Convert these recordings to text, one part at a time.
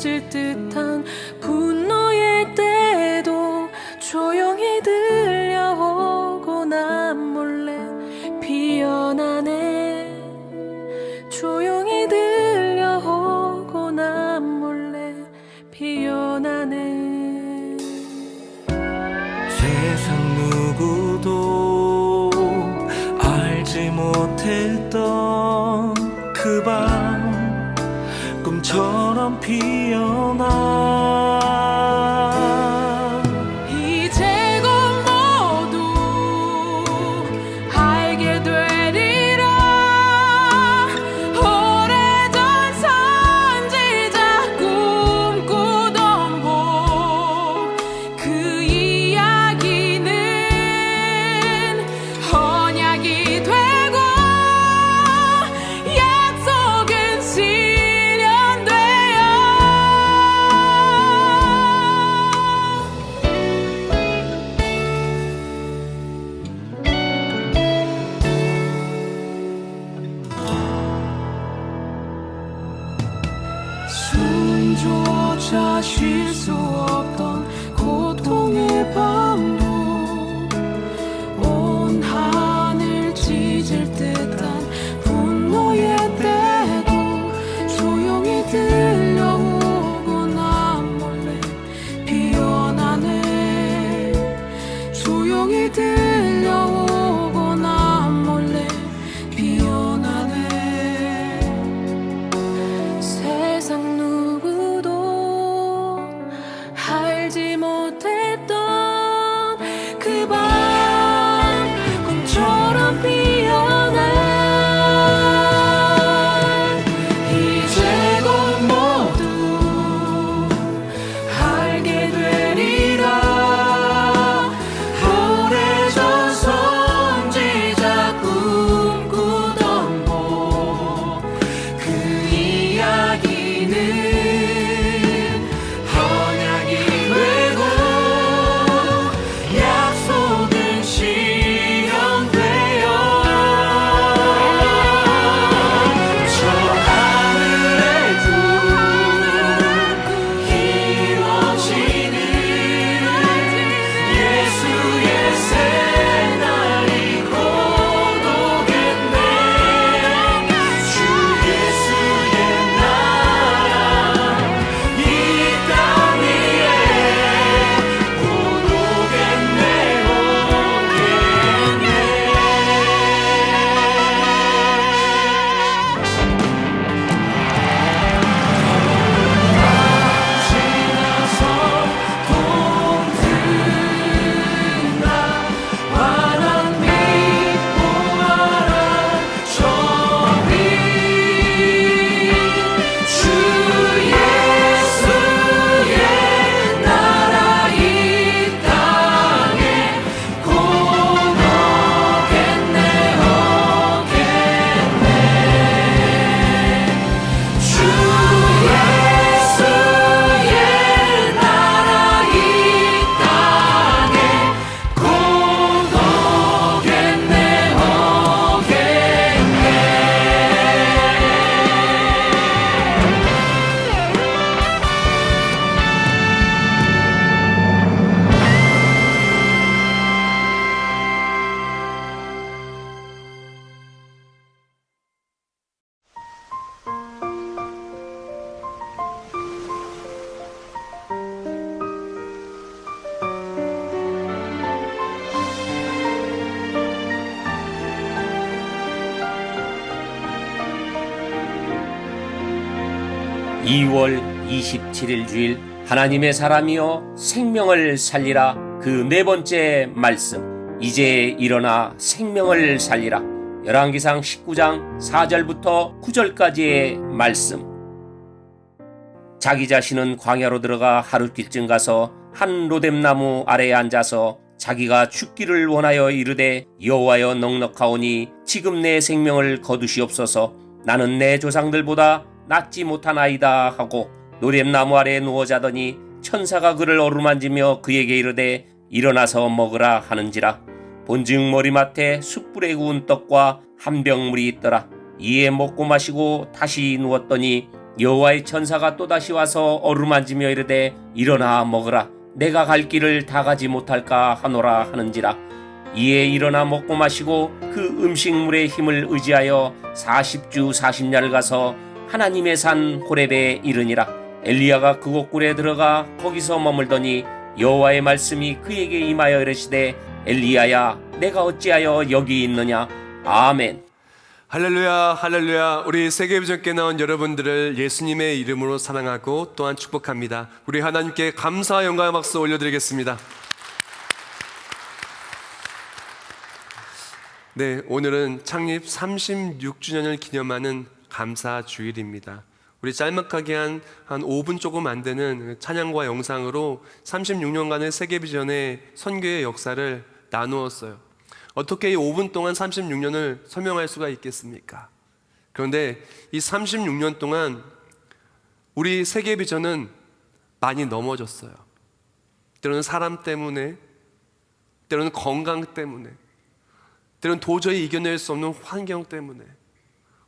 찢을 듯한 분노의 때도 조용히 들려오고 난 몰래 피어나네. 조용히 들려오고 난 몰래 피어나네. 세상 누구도 알지 못했던 그 밤 꿈처럼 피어나 이제 곧 모두 알게 되리라. 오래전 선지자 꿈꾸던 복, 그 이야기는 언약이 되고 약속은 실현되어 숨조차 쉴 수 없던 고통의 밤도 온 하늘 찢을 듯한 분노의 때도 조용히 들려오고 난 몰래 피어나네. 조용히 들려오고 난 몰래 피어나네. 세상 누구도 알지 못했던 그 밤 꿈처럼 피어나. 이제 곧 모두 알게 되리라. 오래전 선지자 꿈꾸던 복, 그 이야기는 언약이 되고 약속은 실현되어 저 하늘에도 이루어지는 예수의 새날이 곧 오겠네. 주 예수의 나라 이 땅 위에 곧 오겠네. 지나서 동든다 환한 빛 보아라. 저리 주 예수의 나라 이 땅에 곧 오겠네. 주 예수의 나라 이 땅에 곧 오겠네. (2월 27일) 주일 하나님의 사람이여 생명을 살리라. 그 네 번째 말씀, 이제 일어나 생명을 살리라. 열왕기상 19장 4절부터 9절까지의 말씀. 자기 자신은 광야로 들어가 하룻길쯤 가서 한 로뎀나무 아래에 앉아서 자기가 죽기를 원하여 이르되 여호와여 넉넉하오니 지금 내 생명을 거두시옵소서. 나는 내 조상들보다 낫지 못하나이다 하고 로뎀나무 아래에 누워 자더니 천사가 그를 어루만지며 그에게 이르되 일어나서 먹으라 하는지라. 본즉 머리맡에 숯불에 구운 떡과 한 병 물이 있더라. 이에 먹고 마시고 다시 누웠더니 여호와의 천사가 또다시 와서 어루만지며 이르되 일어나 먹으라 내가 갈 길을 다 가지 못할까 하노라 하는지라. 이에 일어나 먹고 마시고 그 음식물의 힘을 의지하여 40주 40야를 가서 하나님의 산 호렙에 이르니라. 엘리야가 그곳 굴에 들어가 거기서 머물더니 여호와의 말씀이 그에게 임하여 이르시되 엘리야야 내가 어찌하여 여기 있느냐. 아멘. 할렐루야, 할렐루야. 우리 세계비전께 나온 여러분들을 예수님의 이름으로 사랑하고 또한 축복합니다. 우리 하나님께 감사와 영광의 박수 올려드리겠습니다. 네, 오늘은 창립 36주년을 기념하는 감사 주일입니다. 우리 짤막하게 한 5분 조금 안 되는 찬양과 영상으로 36년간의 세계비전의 선교의 역사를 나누었어요. 어떻게 이 5분 동안 36년을 설명할 수가 있겠습니까? 그런데 이 36년 동안 우리 세계비전은 많이 넘어졌어요. 때로는 사람 때문에, 때로는 건강 때문에, 때로는 도저히 이겨낼 수 없는 환경 때문에,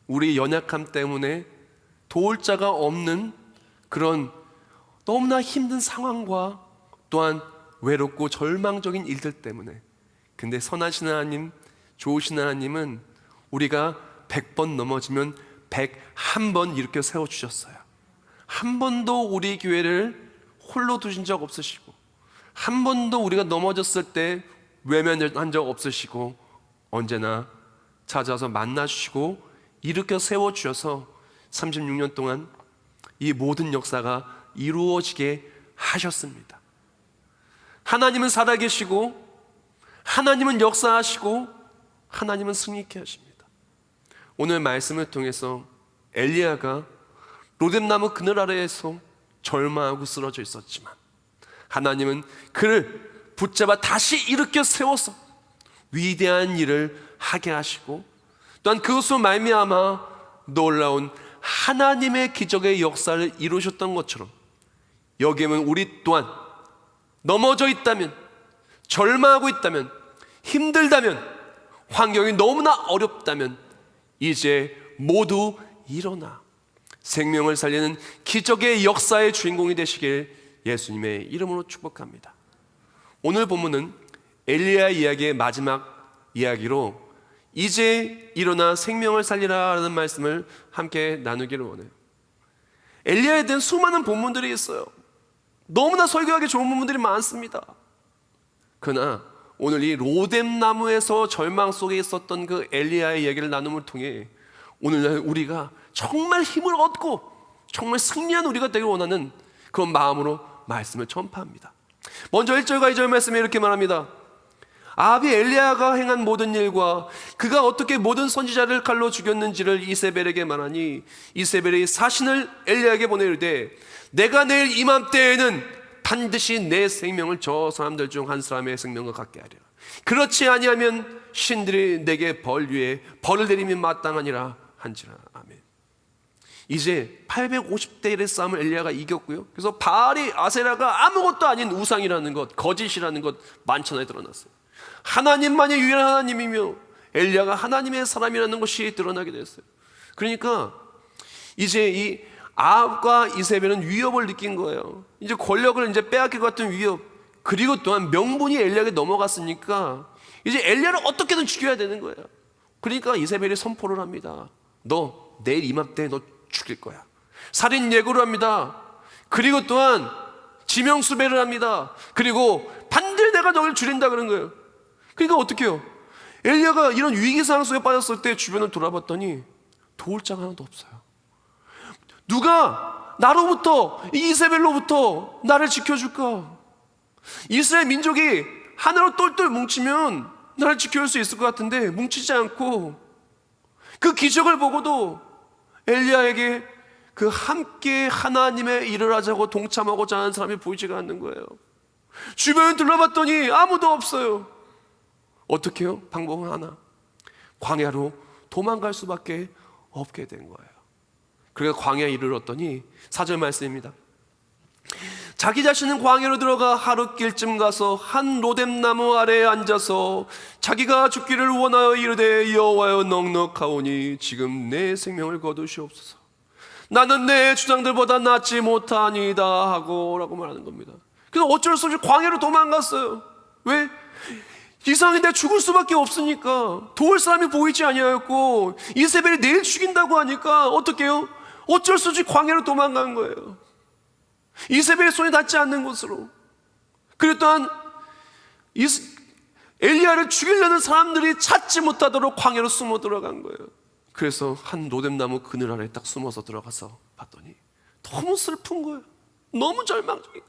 우리 연약함 때문에 도울 자가 없는 그런 너무나 힘든 상황과 또한 외롭고 절망적인 일들 때문에. 근데 선하신 하나님, 좋으신 하나님은 우리가 100번 넘어지면 101번 일으켜 세워주셨어요. 한 번도 우리 교회를 홀로 두신 적 없으시고, 한 번도 우리가 넘어졌을 때 외면한 적 없으시고, 언제나 찾아서 만나주시고 일으켜 세워주셔서 36년 동안 이 모든 역사가 이루어지게 하셨습니다. 하나님은 살아계시고, 하나님은 역사하시고, 하나님은 승리케 하십니다. 오늘 말씀을 통해서 엘리야가 로뎀나무 그늘 아래에서 절망하고 쓰러져 있었지만 하나님은 그를 붙잡아 다시 일으켜 세워서 위대한 일을 하게 하시고, 또한 그것으로 말미암아 놀라운 하나님의 기적의 역사를 이루셨던 것처럼 여기에는 우리 또한 넘어져 있다면, 절망하고 있다면, 힘들다면, 환경이 너무나 어렵다면 이제 모두 일어나 생명을 살리는 기적의 역사의 주인공이 되시길 예수님의 이름으로 축복합니다. 오늘 본문은 엘리야 이야기의 마지막 이야기로 이제 일어나 생명을 살리라 라는 말씀을 함께 나누기를 원해요. 엘리야에 대한 수많은 본문들이 있어요. 너무나 설교하기 좋은 본문들이 많습니다. 그러나 오늘 이 로뎀나무에서 절망 속에 있었던 그 엘리야의 얘기를 나눔을 통해 오늘날 우리가 정말 힘을 얻고 정말 승리한 우리가 되길 원하는 그런 마음으로 말씀을 전파합니다. 먼저 1절과 2절 말씀에 이렇게 말합니다. 아합이 엘리야가 행한 모든 일과 그가 어떻게 모든 선지자를 칼로 죽였는지를 이세벨에게 말하니 이세벨이 사신을 엘리야에게 보내이르되 내가 내일 이맘때에는 반드시 내 생명을 저 사람들 중 한 사람의 생명과 같게 하리라. 그렇지 아니하면 신들이 내게 벌 위에 벌을 내리면 마땅하니라 한지라. 아멘. 이제 850대 1의 싸움을 엘리야가 이겼고요. 그래서 바알이 아세라가 아무것도 아닌 우상이라는 것, 거짓이라는 것 만천하에 드러났어요. 하나님만이 유일한 하나님이며 엘리야가 하나님의 사람이라는 것이 드러나게 됐어요. 그러니까 이제 이 아합과 이세벨은 위협을 느낀 거예요. 이제 권력을 이제 빼앗길 것 같은 위협, 그리고 또한 명분이 엘리야에게 넘어갔으니까 이제 엘리야를 어떻게든 죽여야 되는 거예요. 그러니까 이세벨이 선포를 합니다. 너 내일 이맘때 너 죽일 거야. 살인 예고를 합니다. 그리고 또한 지명수배를 합니다. 그리고 반드시 내가 너를 죽인다 그런 거예요. 그러니까 어떻게 해요? 엘리야가 이런 위기 상황 속에 빠졌을 때 주변을 돌아봤더니 도울 자가 하나도 없어요. 누가 나로부터, 이 이세벨로부터 나를 지켜줄까? 이스라엘 민족이 하나로 똘똘 뭉치면 나를 지켜줄 수 있을 것 같은데 뭉치지 않고 그 기적을 보고도 엘리야에게 그 함께 하나님의 일을 하자고 동참하고자 하는 사람이 보이지가 않는 거예요. 주변을 둘러봤더니 아무도 없어요. 어떻게 해요? 방법은 하나, 광야로 도망갈 수밖에 없게 된 거예요. 그래서 광야에 이르렀더니 4절 말씀입니다. 자기 자신은 광야로 들어가 하룻길쯤 가서 한 로뎀나무 아래에 앉아서 자기가 죽기를 원하여 이르되 여호와여 넉넉하오니 지금 내 생명을 거두시옵소서. 나는 내 주장들보다 낫지 못하니다 하고 라고 말하는 겁니다. 그래서 어쩔 수 없이 광야로 도망갔어요. 왜? 이상한데 죽을 수밖에 없으니까. 도울 사람이 보이지 아니하였고 이세벨이 내일 죽인다고 하니까 어떻게 해요? 어쩔 수 없이 광야로 도망간 거예요. 이세벨의 손이 닿지 않는 곳으로. 그리고 또한 엘리야를 죽이려는 사람들이 찾지 못하도록 광야로 숨어 들어간 거예요. 그래서 한 로뎀나무 그늘 아래 딱 숨어서 들어가서 봤더니 너무 슬픈 거예요. 너무 절망적이고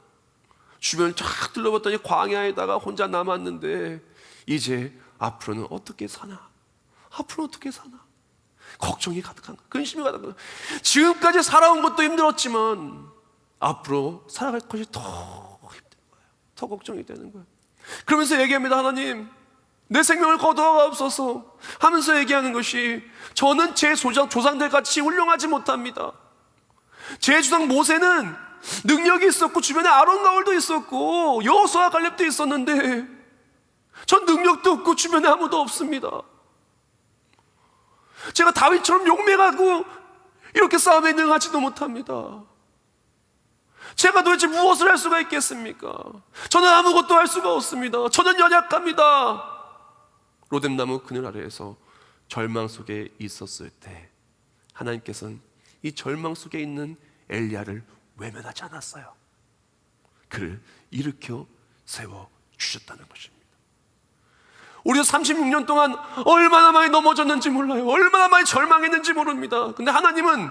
주변을 쫙 둘러봤더니 광야에다가 혼자 남았는데 이제 앞으로는 어떻게 사나? 앞으로 어떻게 사나? 걱정이 가득한 거예요. 근심이 가득한 거예요. 지금까지 살아온 것도 힘들었지만 앞으로 살아갈 것이 더 힘든 거예요. 더 걱정이 되는 거예요. 그러면서 얘기합니다. 하나님, 내 생명을 거두어가옵소서 하면서 얘기하는 것이, 저는 제 조상들 같이 훌륭하지 못합니다. 제 조상 모세는 능력이 있었고 주변에 아론 가울도 있었고 여호수아 갈렙도 있었는데 전 능력도 없고 주변에 아무도 없습니다. 제가 다윗처럼 용맹하고 이렇게 싸움에 능하지도 못합니다. 제가 도대체 무엇을 할 수가 있겠습니까? 저는 아무것도 할 수가 없습니다. 저는 연약합니다. 로뎀나무 그늘 아래에서 절망 속에 있었을 때 하나님께서는 이 절망 속에 있는 엘리야를 외면하지 않았어요. 그를 일으켜 세워 주셨다는 것입니다. 우리도 36년 동안 얼마나 많이 넘어졌는지 몰라요. 얼마나 많이 절망했는지 모릅니다. 근데 하나님은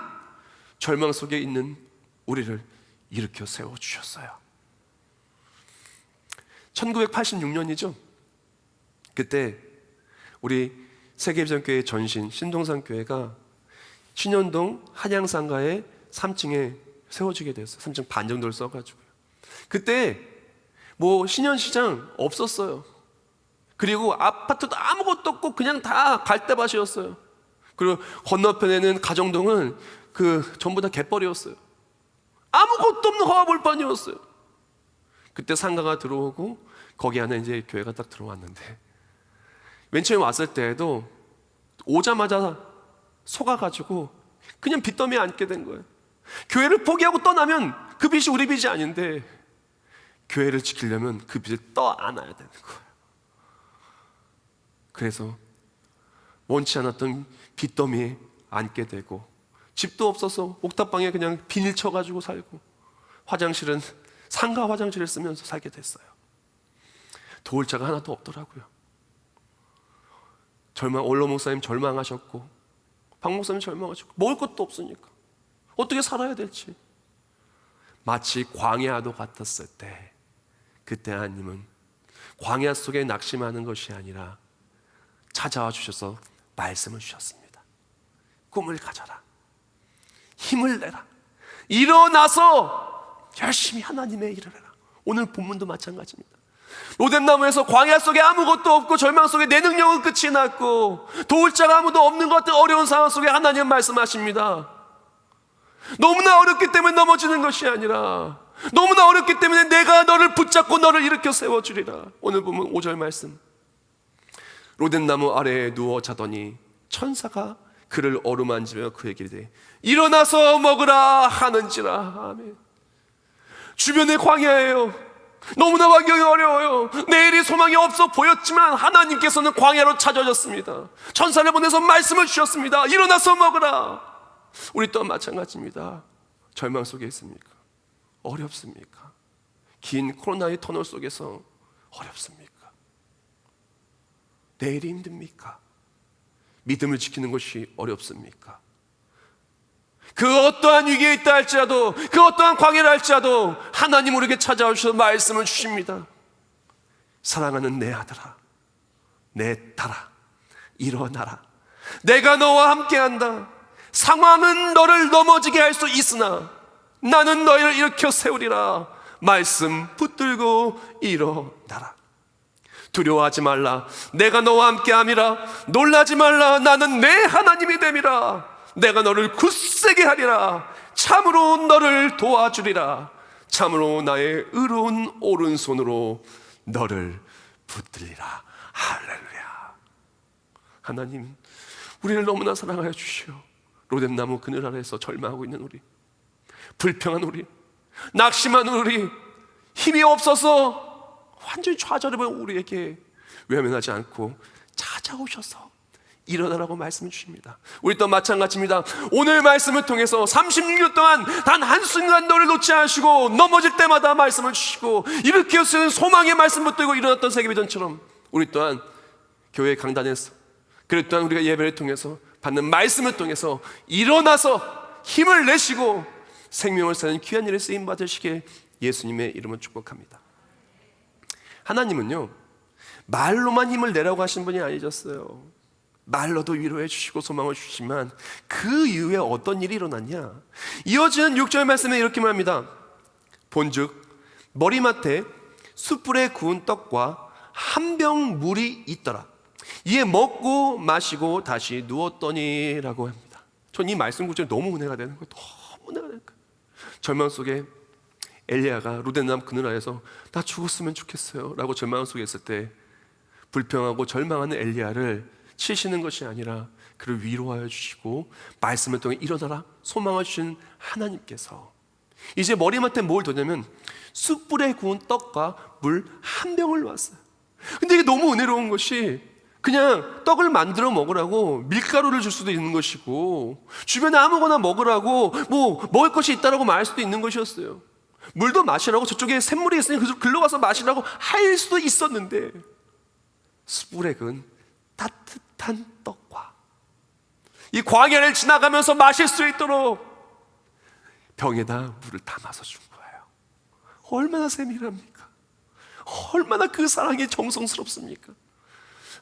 절망 속에 있는 우리를 일으켜 세워 주셨어요. 1986년이죠. 그때 우리 세계비전교회 전신 신동산교회가 신현동 한양상가의 3층에 세워지게 됐어요. 3층 반 정도를 써가지고요. 그때 뭐 신현시장 없었어요. 그리고 아파트도 아무것도 없고 그냥 다 갈대밭이었어요. 그리고 건너편에는 가정동은 전부 다 갯벌이었어요. 아무것도 없는 허허벌판이었어요. 그때 상가가 들어오고 거기 안에 이제 교회가 딱 들어왔는데 맨 처음에 왔을 때에도 오자마자 속아가지고 그냥 빚더미에 앉게 된 거예요. 교회를 포기하고 떠나면 그 빚이 우리 빚이 아닌데 교회를 지키려면 그 빚을 떠안아야 되는 거예요. 그래서 원치 않았던 빚더미에 앉게 되고 집도 없어서 옥탑방에 그냥 비닐 쳐가지고 살고 화장실은 상가 화장실을 쓰면서 살게 됐어요. 도울 자가 하나도 없더라고요. 원로 목사님 절망하셨고 박 목사님 절망하셨고 먹을 것도 없으니까 어떻게 살아야 될지 마치 광야도 같았을 때 그때 하나님은 광야 속에 낙심하는 것이 아니라 찾아와 주셔서 말씀을 주셨습니다. 꿈을 가져라. 힘을 내라. 일어나서 열심히 하나님의 일을 해라. 오늘 본문도 마찬가지입니다. 로뎀나무에서 광야 속에 아무것도 없고 절망 속에 내 능력은 끝이 났고 도울 자가 아무도 없는 것 같은 어려운 상황 속에 하나님 말씀하십니다. 너무나 어렵기 때문에 넘어지는 것이 아니라 너무나 어렵기 때문에 내가 너를 붙잡고 너를 일으켜 세워주리라. 오늘 보면 5절 말씀, 로뎀나무 아래에 누워 자더니 천사가 그를 어루만지며 그에게 이르되 일어나서 먹으라 하는지라. 아멘. 주변에 광야예요. 너무나 환경이 어려워요. 내일이 소망이 없어 보였지만 하나님께서는 광야로 찾아오셨습니다. 천사를 보내서 말씀을 주셨습니다. 일어나서 먹으라. 우리 또한 마찬가지입니다. 절망 속에 있습니까? 어렵습니까? 긴 코로나의 터널 속에서 어렵습니까? 내일이 힘듭니까? 믿음을 지키는 것이 어렵습니까? 그 어떠한 위기에 있다 할지라도 그 어떠한 광야를 할지라도 하나님 우리에게 찾아오셔서 말씀을 주십니다. 사랑하는 내 아들아, 내 딸아, 일어나라. 내가 너와 함께한다. 상황은 너를 넘어지게 할 수 있으나 나는 너희를 일으켜 세우리라. 말씀 붙들고 일어나라. 두려워하지 말라. 내가 너와 함께함이라. 놀라지 말라. 나는 내 하나님이 됨이라. 내가 너를 굳세게 하리라. 참으로 너를 도와주리라. 참으로 나의 의로운 오른손으로 너를 붙들리라. 할렐루야. 하나님 우리를 너무나 사랑하여 주시오. 로뎀나무 그늘 아래에서 절망하고 있는 우리, 불평한 우리, 낙심한 우리, 힘이 없어서 완전히 좌절해버린 우리에게 외면하지 않고 찾아오셔서 일어나라고 말씀해 주십니다. 우리 또 마찬가지입니다. 오늘 말씀을 통해서 36년 동안 단 한순간 너를 놓지 않으시고 넘어질 때마다 말씀을 주시고 이렇게 쓰는 소망의 말씀 붙들고 일어났던 세계비전처럼 우리 또한 교회 강단에서, 그리고 또한 우리가 예배를 통해서 받는 말씀을 통해서 일어나서 힘을 내시고 생명을 사는 귀한 일에 쓰임 받으시게 예수님의 이름을 축복합니다. 하나님은요, 말로만 힘을 내라고 하신 분이 아니셨어요. 말로도 위로해 주시고 소망을 주시지만 그 이후에 어떤 일이 일어났냐? 이어지는 6절 말씀에 이렇게 말합니다. 본즉 머리맡에 숯불에 구운 떡과 한 병 물이 있더라. 이에 먹고 마시고 다시 누웠더니 라고 합니다. 전 이 말씀 구절이 너무 은혜가 되는 거예요. 너무 은혜가 되는 거예요. 절망 속에 엘리야가 로뎀나무 그늘 아래서 나 죽었으면 좋겠어요 라고 절망 속에 있을 때 불평하고 절망하는 엘리야를 치시는 것이 아니라 그를 위로하여 주시고 말씀을 통해 일어나라 소망을 주신 하나님께서 이제 머리맡에 뭘 두냐면 숯불에 구운 떡과 물 한 병을 놓았어요. 근데 이게 너무 은혜로운 것이 그냥 떡을 만들어 먹으라고 밀가루를 줄 수도 있는 것이고 주변에 아무거나 먹으라고 뭐 먹을 것이 있다라고 말할 수도 있는 것이었어요. 물도 마시라고 저쪽에 샘물이 있으니 글로 가서 마시라고 할 수도 있었는데 숯불에 구운 따뜻한 떡과 이 광야를 지나가면서 마실 수 있도록 병에다 물을 담아서 준 거예요. 얼마나 세밀합니까? 얼마나 그 사랑이 정성스럽습니까?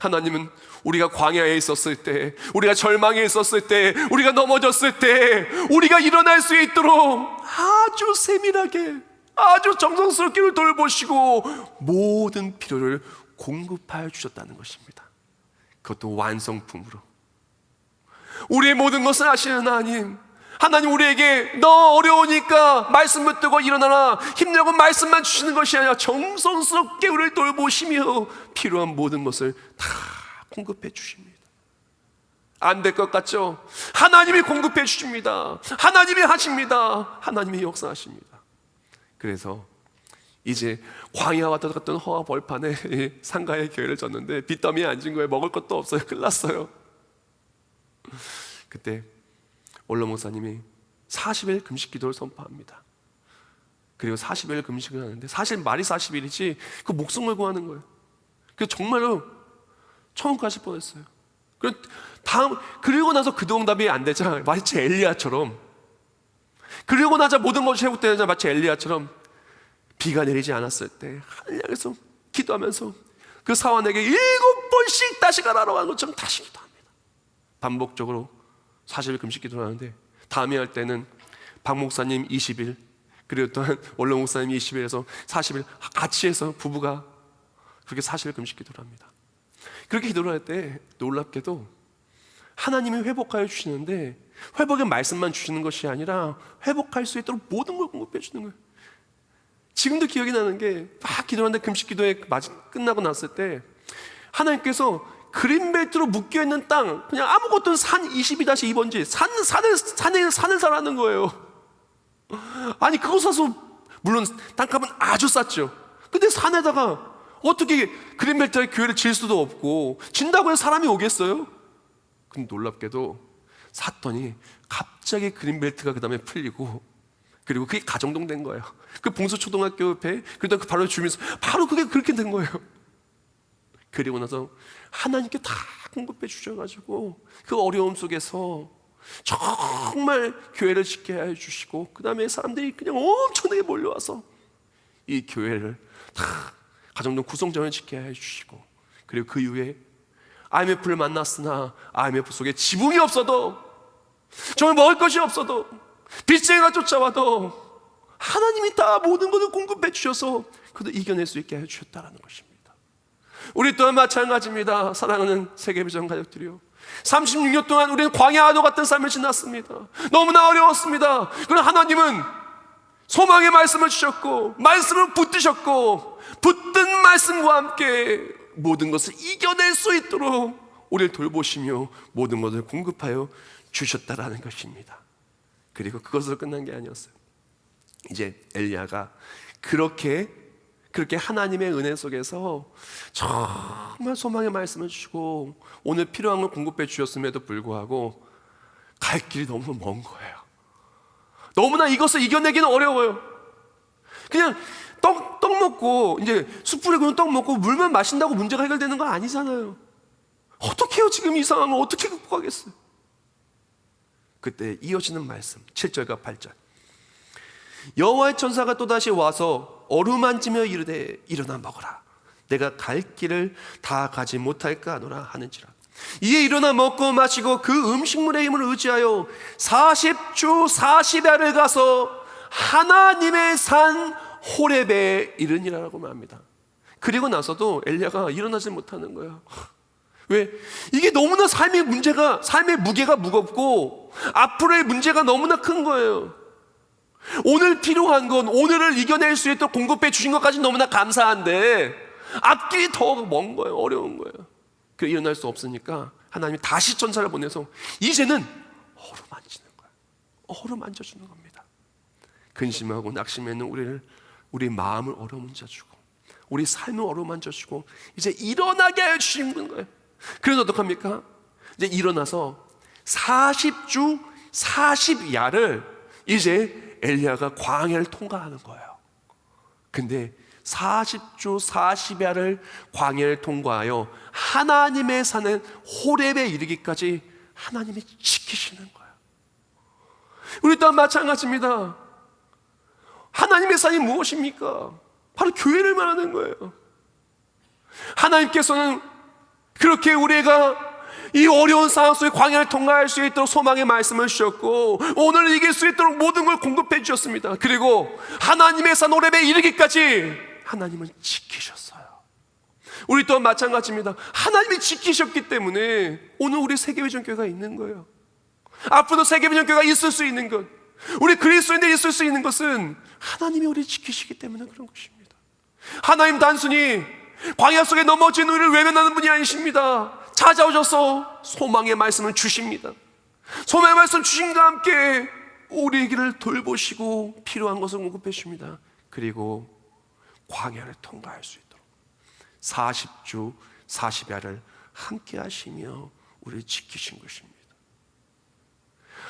하나님은 우리가 광야에 있었을 때, 우리가 절망에 있었을 때, 우리가 넘어졌을 때 우리가 일어날 수 있도록 아주 세밀하게 아주 정성스럽게 우리를 돌보시고 모든 필요를 공급하여 주셨다는 것입니다. 그것도 완성품으로. 우리의 모든 것을 아시는 하나님 우리에게 너 어려우니까 말씀 붙들고 일어나라 힘내고 말씀만 주시는 것이 아니라 정성스럽게 우리를 돌보시며 필요한 모든 것을 다 공급해 주십니다. 안 될 것 같죠? 하나님이 공급해 주십니다. 하나님이 하십니다. 하나님이 역사하십니다. 그래서 이제 광야와 같은 허와 벌판에 상가의 교회를 졌는데 빚더미에 앉은 거예요. 먹을 것도 없어요. 큰일 났어요. 그때 원로 목사님이 40일 금식 기도를 선포합니다. 그리고 40일 금식을 하는데 사실 말이 40일이지 그 목숨 걸고 하는 거예요. 그래서 정말로 천국 가실 뻔했어요. 그리고 나서 그 응답이 안 되자 마치 엘리야처럼, 그리고 나자 모든 것이 회복되자 마치 엘리야처럼 비가 내리지 않았을 때 하늘 향해서 기도하면서 그 사원에게 7번씩 다시 가라라고 하는 것처럼 다시 기도합니다. 반복적으로 40일 금식 기도를 하는데 다음에 할 때는 박 목사님 20일 그리고 또한 원로 목사님 20일에서 40일 같이 해서 부부가 그렇게 40일 금식 기도를 합니다. 그렇게 기도를 할 때 놀랍게도 하나님이 회복하여 주시는데 회복의 말씀만 주시는 것이 아니라 회복할 수 있도록 모든 걸 공급해 주는 거예요. 지금도 기억이 나는 게 막 기도하는데 금식 기도에 끝나고 났을 때 하나님께서 그린벨트로 묶여있는 땅 그냥 아무것도 산 22-2번지 산을 사라는 거예요. 아니 그거 사서 물론 땅값은 아주 쌌죠. 근데 산에다가 어떻게 그린벨트에 교회를 질 수도 없고 진다고 해서 사람이 오겠어요? 근데 놀랍게도 샀더니 갑자기 그린벨트가 그 다음에 풀리고 그리고 그게 가정동 된 거예요. 그 봉수초등학교 옆에 그러다 그 바로 주면서 바로 그게 그렇게 된 거예요. 그리고 나서 하나님께 다 공급해 주셔가지고 그 어려움 속에서 정말 교회를 짓게 해주시고 그 다음에 사람들이 그냥 엄청나게 몰려와서 이 교회를 다 가정동 구성전을 짓게 해주시고 그리고 그 이후에 IMF를 만났으나 IMF 속에 지붕이 없어도 정말 먹을 것이 없어도 빚쟁이가 쫓아와도 하나님이 다 모든 것을 공급해 주셔서 그것을 이겨낼 수 있게 해주셨다는 것입니다. 우리 또한 마찬가지입니다. 사랑하는 세계비전 가족들이요, 36년 동안 우리는 광야와도 같은 삶을 지났습니다. 너무나 어려웠습니다. 그러나 하나님은 소망의 말씀을 주셨고 말씀을 붙드셨고 붙든 말씀과 함께 모든 것을 이겨낼 수 있도록 우리를 돌보시며 모든 것을 공급하여 주셨다라는 것입니다. 그리고 그것으로 끝난 게 아니었어요. 이제 엘리야가 그렇게 하나님의 은혜 속에서 정말 소망의 말씀을 주시고 오늘 필요한 걸 공급해 주셨음에도 불구하고 갈 길이 너무 먼 거예요. 너무나 이것을 이겨내기는 어려워요. 그냥 떡 먹고 이제 숯불에 구운 떡 먹고 물만 마신다고 문제가 해결되는 건 아니잖아요. 어떻게 해요? 지금 이 상황을 어떻게 극복하겠어요? 그때 이어지는 말씀 7절과 8절. 여호와의 천사가 또다시 와서 어루만지며 이르되 일어나 먹으라. 내가 갈 길을 다 가지 못할까 하노라 하는지라. 이에 일어나 먹고 마시고 그 음식물의 힘을 의지하여 40주 40야를 가서 하나님의 산 호렙에 이르니라라고 말합니다. 그리고 나서도 엘리야가 일어나지 못하는 거예요. 왜? 이게 너무나 삶의 무게가 무겁고 앞으로의 문제가 너무나 큰 거예요. 오늘 필요한 건 오늘을 이겨낼 수 있도록 공급해 주신 것까지 너무나 감사한데 앞길이 더 먼 거예요. 어려운 거예요. 그 일어날 수 없으니까 하나님이 다시 천사를 보내서 이제는 어루만지는 거예요. 어루만져주는 겁니다. 근심하고 낙심해 있는 우리 마음을 어루만져주고 우리 삶을 어루만져주고 이제 일어나게 해주시는 거예요. 그래서 어떡합니까? 이제 일어나서 40주 40야를 이제 엘리야가 광야를 통과하는 거예요. 근데 40주 40야를 광야를 통과하여 하나님의 산은 호렙에 이르기까지 하나님이 지키시는 거예요. 우리 또한 마찬가지입니다. 하나님의 산이 무엇입니까? 바로 교회를 말하는 거예요. 하나님께서는 그렇게 우리가 이 어려운 상황 속에 광야를 통과할 수 있도록 소망의 말씀을 주셨고 오늘 이길 수 있도록 모든 걸 공급해 주셨습니다. 그리고 하나님의 산 호렙에 이르기까지 하나님은 지키셨어요. 우리 또한 마찬가지입니다. 하나님이 지키셨기 때문에 오늘 우리 세계비전교회가 있는 거예요. 앞으로도 세계비전교회가 있을 수 있는 것, 우리 그리스도인들이 있을 수 있는 것은 하나님이 우리를 지키시기 때문에 그런 것입니다. 하나님 단순히 광야 속에 넘어진 우리를 외면하는 분이 아니십니다. 찾아오셔서 소망의 말씀을 주십니다. 소망의 말씀 주심과 함께 우리에게를 돌보시고 필요한 것을 공급해 주십니다. 그리고 광야를 통과할 수 있도록 40주 40야를 함께 하시며 우리를 지키신 것입니다.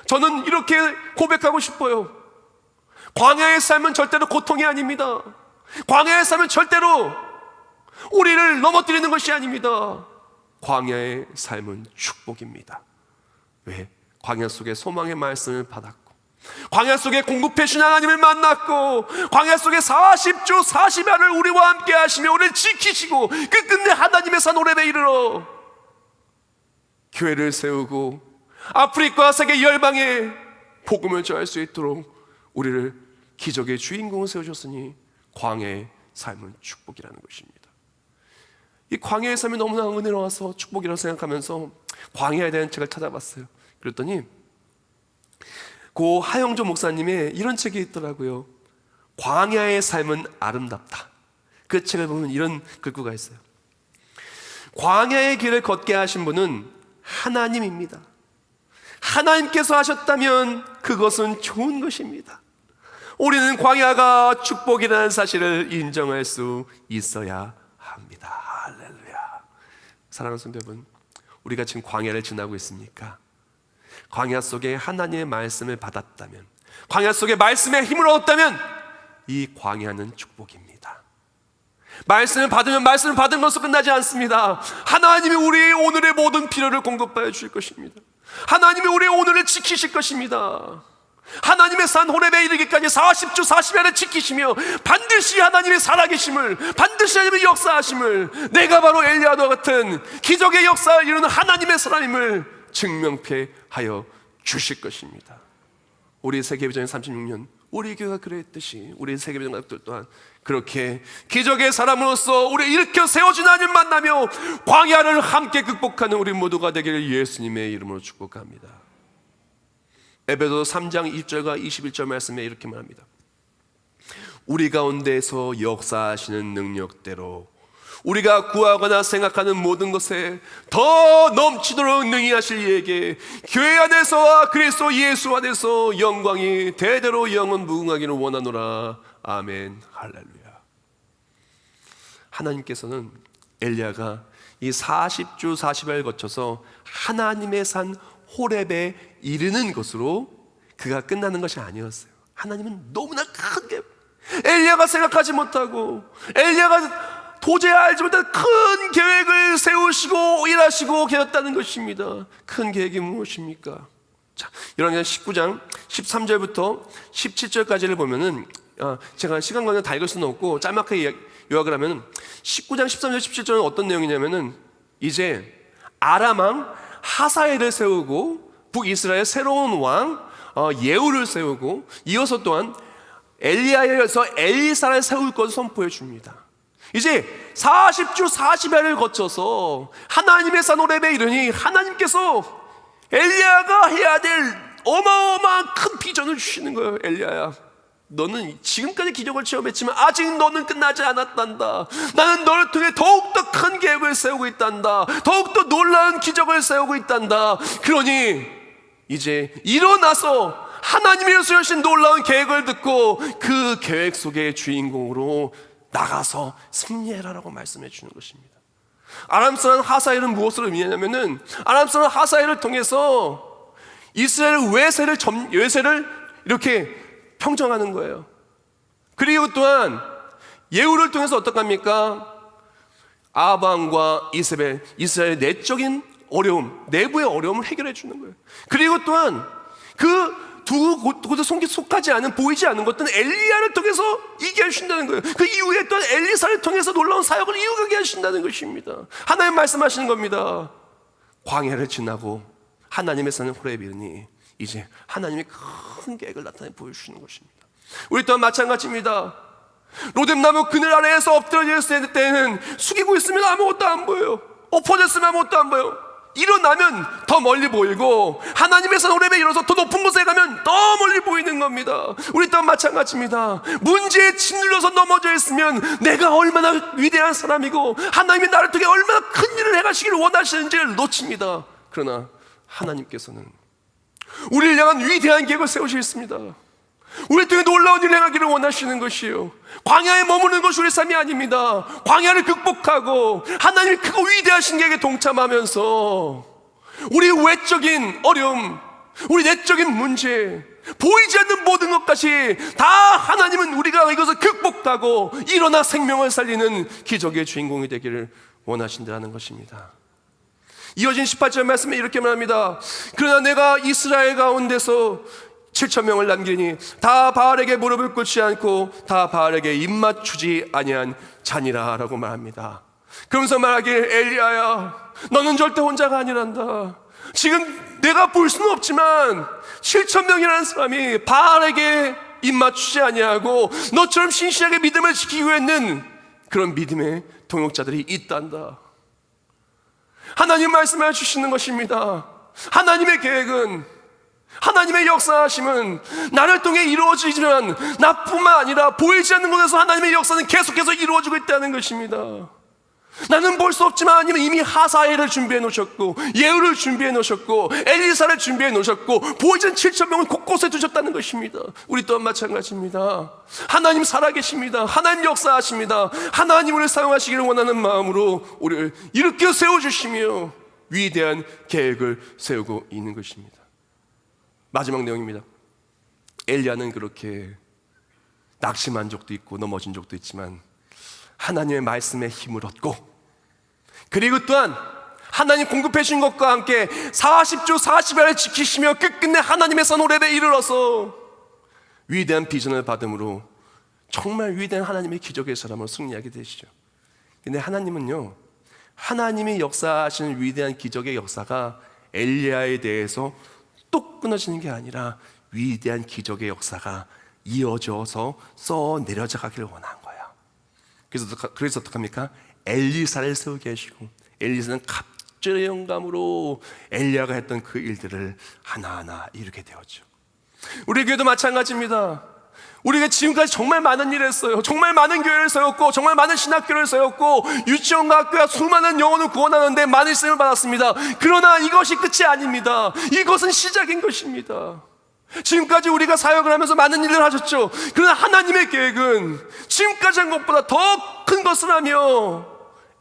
저는 이렇게 고백하고 싶어요. 광야의 삶은 절대로 고통이 아닙니다. 광야의 삶은 절대로 우리를 넘어뜨리는 것이 아닙니다. 광야의 삶은 축복입니다. 왜? 광야 속에 소망의 말씀을 받았고 광야 속에 공급해 주신 하나님을 만났고 광야 속에 40주 40야를 우리와 함께 하시며 우리를 지키시고 끝끝내 하나님의 산 호렙에 이르러 교회를 세우고 아프리카 세계 열방에 복음을 전할 수 있도록 우리를 기적의 주인공을 세우셨으니 광야의 삶은 축복이라는 것입니다. 이 광야의 삶이 너무나 은혜로워서 축복이라고 생각하면서 광야에 대한 책을 찾아봤어요. 그랬더니 고 하영조 목사님의 이런 책이 있더라고요. 광야의 삶은 아름답다. 그 책을 보면 이런 글귀가 있어요. 광야의 길을 걷게 하신 분은 하나님입니다. 하나님께서 하셨다면 그것은 좋은 것입니다. 우리는 광야가 축복이라는 사실을 인정할 수 있어야 합니다. 할렐루야. 사랑하는 성도 여러분, 우리가 지금 광야를 지나고 있습니까? 광야 속에 하나님의 말씀을 받았다면, 광야 속에 말씀의 힘을 얻었다면 이 광야는 축복입니다. 말씀을 받으면 말씀을 받은 것으로 끝나지 않습니다. 하나님이 우리의 오늘의 모든 필요를 공급하여 주실 것입니다. 하나님이 우리의 오늘을 지키실 것입니다. 하나님의 산 호렙에 이르기까지 40주 40야를 지키시며 반드시 하나님의 살아계심을, 반드시 하나님의 역사하심을, 내가 바로 엘리야와 같은 기적의 역사를 이루는 하나님의 사람임을 증명하여 주실 것입니다. 우리 세계비전 36년 우리 교회가 그랬듯이 우리 세계비전 가족들 또한 그렇게 기적의 사람으로서 우리 일으켜 세워진 하나님 만나며 광야를 함께 극복하는 우리 모두가 되기를 예수님의 이름으로 축복합니다. 에베소 3장 20절과 21절 말씀에 이렇게 말합니다. 우리 가운데서 역사하시는 능력대로 우리가 구하거나 생각하는 모든 것에 더 넘치도록 능히 하실 이에게 교회 안에서와 그리스도 예수 안에서 영광이 대대로 영원 무궁하기를 원하노라. 아멘. 할렐루야. 하나님께서는 엘리야가 이 40주 40일을 거쳐서 하나님의 산 호렙에 이르는 것으로 그가 끝나는 것이 아니었어요. 하나님은 너무나 큰 계획, 엘리야가 생각하지 못하고 엘리야가 도저히 알지 못한 큰 계획을 세우시고 일하시고 계셨다는 것입니다. 큰 계획이 무엇입니까? 자, 열왕기상 19장 13절부터 17절까지를 보면은 제가 시간 관계상 다 읽을 수는 없고 짤막하게 요약을 하면 19장 13절 17절은 어떤 내용이냐면은 이제 아람 왕 하사엘을 세우고 북이스라엘 새로운 왕 예후를 세우고 이어서 또한 엘리야에 이어서 엘리사를 세울 것을 선포해 줍니다. 이제 40주 40일을 거쳐서 하나님의 산 호렙에 이르니 하나님께서 엘리야가 해야 될 어마어마한 큰 비전을 주시는 거예요. 엘리야야, 너는 지금까지 기적을 체험했지만 아직 너는 끝나지 않았단다. 나는 너를 통해 더욱더 큰 계획을 세우고 있단다. 더욱더 놀라운 기적을 세우고 있단다. 그러니 이제 일어나서 하나님이 세우신 놀라운 계획을 듣고 그 계획 속의 주인공으로 나가서 승리해라라고 말씀해 주는 것입니다. 아람 사람 하사엘은 무엇을 의미하냐면은 아람 사람 하사엘을 통해서 이스라엘 외세를 이렇게 평정하는 거예요. 그리고 또한 예후를 통해서 어떡합니까? 아방과 이세벨, 이스라엘의 내적인 어려움, 내부의 어려움을 해결해 주는 거예요. 그리고 또한 그 두 곳에 속하지 않은, 보이지 않는 것들은 엘리야를 통해서 이기게 하신다는 거예요. 그 이후에 또 엘리사를 통해서 놀라운 사역을 이루게 하신다는 것입니다. 하나님 말씀하시는 겁니다. 광야를 지나고 하나님의 산을 호렙에 이르니 이제 하나님의 큰 계획을 나타내 보여주시는 것입니다. 우리 또한 마찬가지입니다. 로뎀나무 그늘 아래에서 엎드려 있을 때는 숙이고 있으면 아무것도 안 보여요. 엎어져 있으면 아무것도 안 보여요. 일어나면 더 멀리 보이고 하나님의 산 호렙에 이르러서 더 높은 곳에 가면 더 멀리 보이는 겁니다. 우리 또한 마찬가지입니다. 문제에 짓눌려서 넘어져 있으면 내가 얼마나 위대한 사람이고 하나님이 나를 통해 얼마나 큰 일을 해가시기를 원하시는지를 놓칩니다. 그러나 하나님께서는 우리를 향한 위대한 계획을 세우시겠습니다. 우리 통해 놀라운 일을 행하기를 원하시는 것이요, 광야에 머무는 것이 우리 삶이 아닙니다. 광야를 극복하고 하나님이 크고 위대하신 계획에 동참하면서 우리 외적인 어려움, 우리 내적인 문제, 보이지 않는 모든 것까지 다 하나님은 우리가 이것을 극복하고 일어나 생명을 살리는 기적의 주인공이 되기를 원하신다는 것입니다. 이어진 18절 말씀에 이렇게 말합니다. 그러나 내가 이스라엘 가운데서 7,000명을 남기니 다 바알에게 무릎을 꿇지 않고 다 바알에게 입맞추지 아니한 자니라 라고 말합니다. 그러면서 말하길, 엘리야야, 너는 절대 혼자가 아니란다. 지금 내가 볼 수는 없지만 7,000명이라는 사람이 바알에게 입맞추지 아니하고 너처럼 신실하게 믿음을 지키기 위해 있는 그런 믿음의 동역자들이 있단다. 하나님 말씀해 주시는 것입니다. 하나님의 계획은, 하나님의 역사하심은 나를 통해 이루어지지만 나뿐만 아니라 보이지 않는 곳에서 하나님의 역사는 계속해서 이루어지고 있다는 것입니다. 나는 볼 수 없지만 하나님은 이미 하사엘을 준비해 놓으셨고 예후를 준비해 놓으셨고 엘리사를 준비해 놓으셨고 보이지 않는 7,000명을 곳곳에 두셨다는 것입니다. 우리 또한 마찬가지입니다. 하나님 살아계십니다. 하나님 역사하십니다. 하나님 우리를 사용하시기를 원하는 마음으로 우리를 일으켜 세워주시며 위대한 계획을 세우고 있는 것입니다. 마지막 내용입니다. 엘리야는 그렇게 낙심한 적도 있고 넘어진 적도 있지만 하나님의 말씀에 힘을 얻고, 그리고 또한 하나님 공급해 주신 것과 함께 40주 40일을 지키시며 끝끝내 하나님의 산 호렙에 이르러서 위대한 비전을 받음으로 정말 위대한 하나님의 기적의 사람으로 승리하게 되시죠. 근데 하나님은요, 하나님이 역사하시는 위대한 기적의 역사가 엘리야에 대해서 뚝 끊어지는 게 아니라 위대한 기적의 역사가 이어져서 써 내려져 가기를 원한 거예요. 그래서 어떡합니까? 엘리사를 세우게 하시고 엘리사는 갑절의 영감으로 엘리야가 했던 그 일들을 하나하나 이루게 되었죠. 우리 교회도 마찬가지입니다. 우리가 지금까지 정말 많은 일을 했어요. 정말 많은 교회를 세웠고 정말 많은 신학교를 세웠고 유치원과 학교와 수많은 영혼을 구원하는데 많은 쓰임을 받았습니다. 그러나 이것이 끝이 아닙니다. 이것은 시작인 것입니다. 지금까지 우리가 사역을 하면서 많은 일을 하셨죠. 그러나 하나님의 계획은 지금까지 한 것보다 더 큰 것을 하며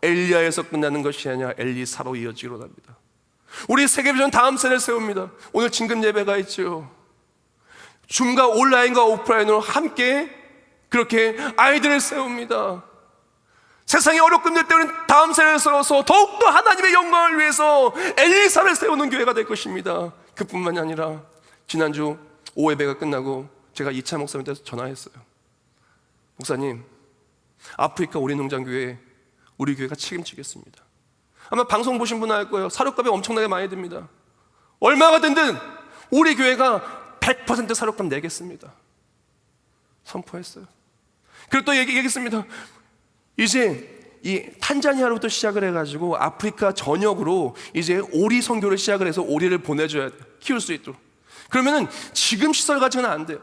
엘리야에서 끝나는 것이 아니라 엘리사로 이어지기로 합니다. 우리 세계비전 다음 세대를 세웁니다. 오늘 진금 예배가 있죠. 줌과 온라인과 오프라인으로 함께 그렇게 아이들을 세웁니다. 세상이 어렵고 힘들 때 우리는 다음 세대를 세워서 더욱더 하나님의 영광을 위해서 엘리사를 세우는 교회가 될 것입니다. 그뿐만이 아니라 지난주 오후 예배가 끝나고 제가 이차 목사님한테 전화했어요. 목사님, 아프리카 오리농장교회 우리 교회가 책임지겠습니다. 아마 방송 보신 분은 알 거예요. 사료값이 엄청나게 많이 듭니다. 얼마가 든든 우리 교회가 100% 사료값 내겠습니다. 선포했어요. 그리고 또 얘기했습니다. 이제 이 탄자니아로부터 시작을 해가지고 아프리카 전역으로 이제 오리 선교를 시작을 해서 오리를 보내줘야 돼요. 키울 수 있도록. 그러면은 지금 시설 가지고는 안 돼요.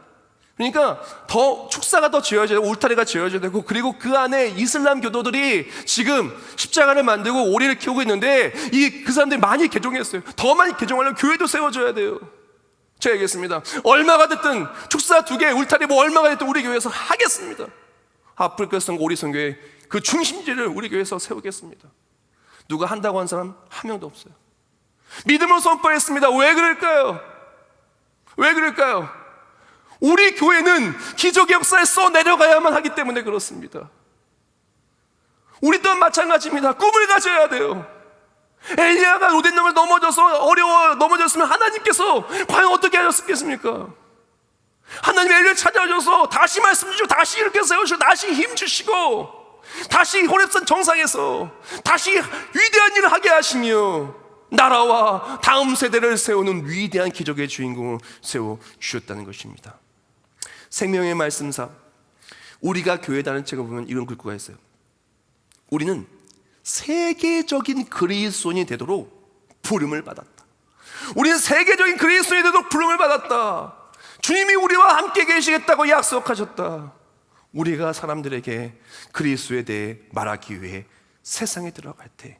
그러니까 더 축사가 더 지어져야 되고 울타리가 지어져야 되고, 그리고 그 안에 이슬람 교도들이 지금 십자가를 만들고 오리를 키우고 있는데 그 사람들이 많이 개종했어요. 더 많이 개종하려면 교회도 세워줘야 돼요. 제가 얘기했습니다. 얼마가 됐든 축사 2개 울타리 뭐 얼마가 됐든 우리 교회에서 하겠습니다. 아프리카 선교 오리 선교의 그 중심지를 우리 교회에서 세우겠습니다. 누가 한다고 한 사람 한 명도 없어요. 믿음으로 선포했습니다. 왜 그럴까요? 왜 그럴까요? 우리 교회는 기적의 역사에 써 내려가야만 하기 때문에 그렇습니다. 우리 또한 마찬가지입니다. 꿈을 가져야 돼요. 엘리야가 로댓나무를 넘어졌으면 하나님께서 과연 어떻게 하셨겠습니까? 하나님 엘리야를 찾아오셔서 다시 말씀 주시고 다시 이렇게 세우시고 다시 힘 주시고 다시 호렙산 정상에서 다시 위대한 일을 하게 하시며 나라와 다음 세대를 세우는 위대한 기적의 주인공을 세워주셨다는 것입니다. 생명의 말씀사, 우리가 교회 다니는 책을 보면 이런 글귀가 있어요. 우리는 세계적인 그리스도인이 되도록 부름을 받았다. 우리는 세계적인 그리스도인이 되도록 부름을 받았다. 주님이 우리와 함께 계시겠다고 약속하셨다. 우리가 사람들에게 그리스도에 대해 말하기 위해 세상에 들어갈 때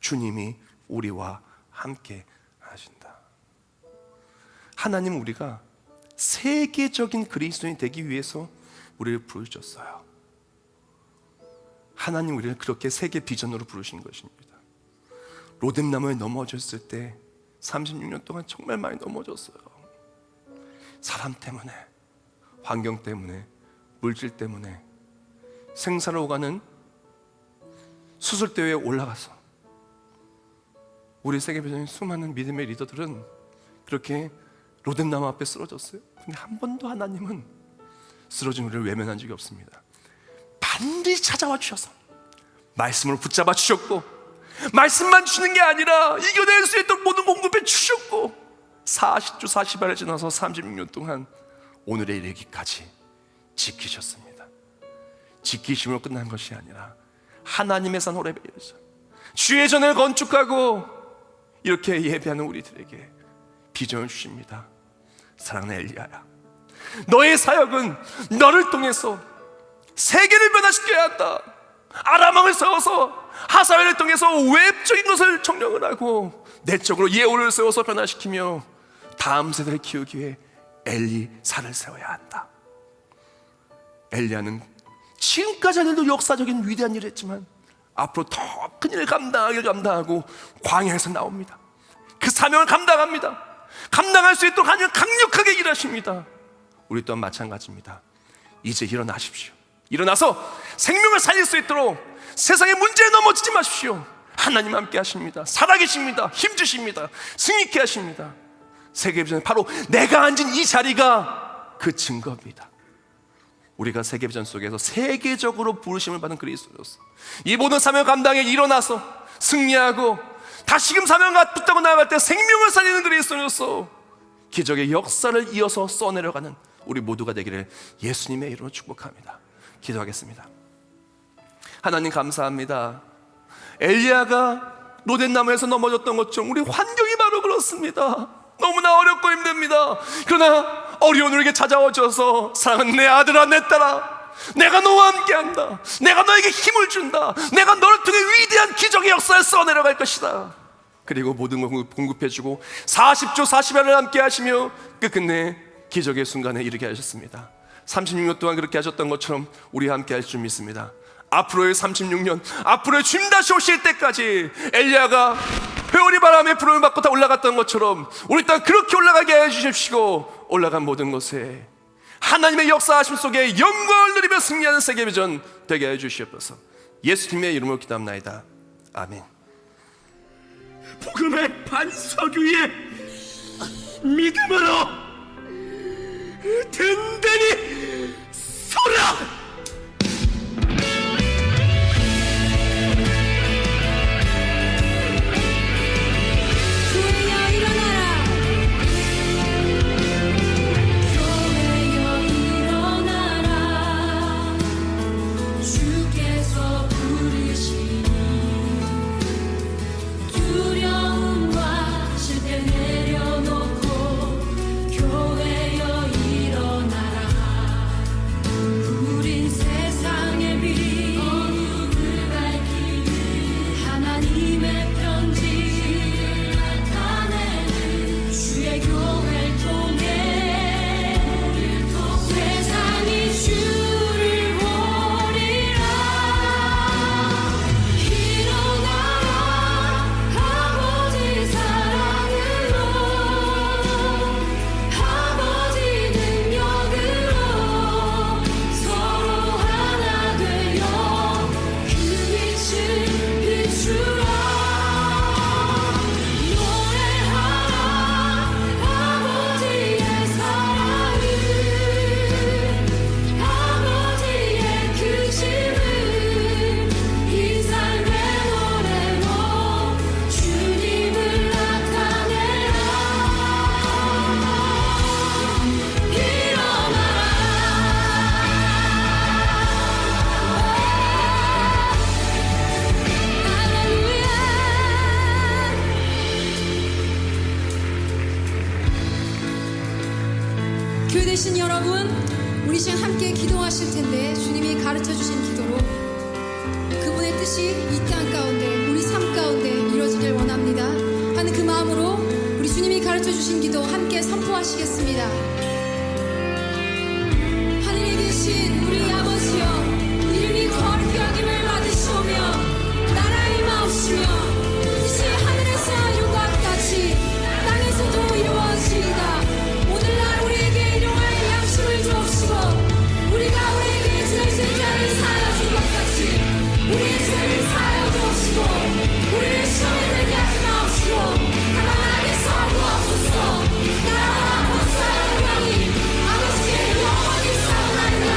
주님이 우리와 함께 하신다. 하나님은 우리가 세계적인 그리스도인이 되기 위해서 우리를 부르셨어요. 하나님 우리를 그렇게 세계 비전으로 부르신 것입니다. 로뎀나무에 넘어졌을 때 36년 동안 정말 많이 넘어졌어요. 사람 때문에, 환경 때문에, 물질 때문에 생사를 오가는 수술대에 올라가서 우리 세계비전의 수많은 믿음의 리더들은 그렇게 로뎀나무 앞에 쓰러졌어요. 근데 한 번도 하나님은 쓰러진 우리를 외면한 적이 없습니다. 반드시 찾아와 주셔서 말씀으로 붙잡아 주셨고, 말씀만 주시는 게 아니라 이겨낼 수 있도록 모든 공급해 주셨고, 40주 40일을 지나서 36년 동안 오늘에 이르기까지 지키셨습니다. 지키심으로 끝난 것이 아니라 하나님의 산 호렙에 이르셔 주의 전을 건축하고 이렇게 예배하는 우리들에게 비전을 주십니다. 사랑하는 엘리야야, 너의 사역은 너를 통해서 세계를 변화시켜야 한다. 아람왕을 세워서 하사엘을 통해서 외적인 것을 청령을 하고 내적으로 예후를 세워서 변화시키며 다음 세대를 키우기 위해 엘리사를 세워야 한다. 엘리야는 지금까지 한 일도 역사적인 위대한 일을 했지만 앞으로 더 큰 일을 감당하고 광야에서 나옵니다. 그 사명을 감당합니다. 감당할 수 있도록 하나님은 강력하게 일하십니다. 우리 또한 마찬가지입니다. 이제 일어나십시오. 일어나서 생명을 살릴 수 있도록 세상의 문제에 넘어지지 마십시오. 하나님 함께 하십니다. 살아계십니다. 힘주십니다. 승리케 하십니다. 세계비전, 바로 내가 앉은 이 자리가 그 증거입니다. 우리가 세계비전 속에서 세계적으로 부르심을 받은 그리스도로서 이 모든 사명 감당에 일어나서 승리하고 다시금 사명과 붙잡고 나아갈 때 생명을 살리는 그리스도로서 기적의 역사를 이어서 써내려가는 우리 모두가 되기를 예수님의 이름으로 축복합니다. 기도하겠습니다. 하나님 감사합니다. 엘리야가 로뎀나무에서 넘어졌던 것처럼 우리 환경이 바로 그렇습니다. 너무나 어렵고 힘듭니다. 그러나 어려운 우리에게 찾아오셔서 사랑하는 내 아들아 내 딸아, 내가 너와 함께한다. 내가 너에게 힘을 준다. 내가 너를 통해 위대한 기적의 역사를 써내려갈 것이다. 그리고 모든 걸 공급해주고 40조 40야를 함께 하시며 끝끝내 기적의 순간에 이르게 하셨습니다. 36년 동안 그렇게 하셨던 것처럼 우리와 함께 할 줄 믿습니다. 앞으로의 36년, 앞으로의 주님 다시 오실 때까지 엘리야가 회오리 바람에 부름을 받고 다 올라갔던 것처럼 우리 땅 그렇게 올라가게 해주십시고, 올라간 모든 것에 하나님의 역사하심 속에 영광을 누리며 승리하는 세계비전 되게 해주시옵소서. 예수님의 이름으로 기도합나이다. 아멘. 복음의 반석 위에 믿음으로 든든히 서라. 교회여 일어나라. 교회여 일어나라. 주께서 부르시니 두려움과 실패 내려놓고 교회여 일어나라. 우린 세상의 빛 어둠을 밝히는 하나님의 편지 나타내는 주의 교회를 통해 세상이 주를 보리라. 일어나라. 아버지 사랑으로 아버지 능력으로 서로 하나 되어 그 빛을 비추라. 노래하라. 아버지의 사랑을, 아버지의 크심을 이 삶의 노래로 주님을 나타내라. 교회 되신 여러분, 우리 지금 함께 기도하실 텐데 주님이 가르쳐 주신 기도로 그분의 뜻이 이 땅 가운데 우리 삶 가운데 이루어지길 원합니다 하는 그 마음으로 우리 주님이 가르쳐 주신 기도 함께 선포하시겠습니다. 하늘에 계신 우리 아버지여, 이름이 거룩히 여김을 받으시오며 나라의 임하옵시며 뜻이 하늘에서 이룬 것 같이 땅에서도 이루어지이다. 오늘날 우리에게 일용할 양식을 주옵시고 우리가 우리에게 죄 지은 자를 사하여 준 것 같이 우리의 죄를 사하여 주옵시고 우리를 시험에 들게 하지 마옵시고 다만 악에서 구하옵소서. 나라와 권세와 영광이 아버지께 영원히 사옵나이다.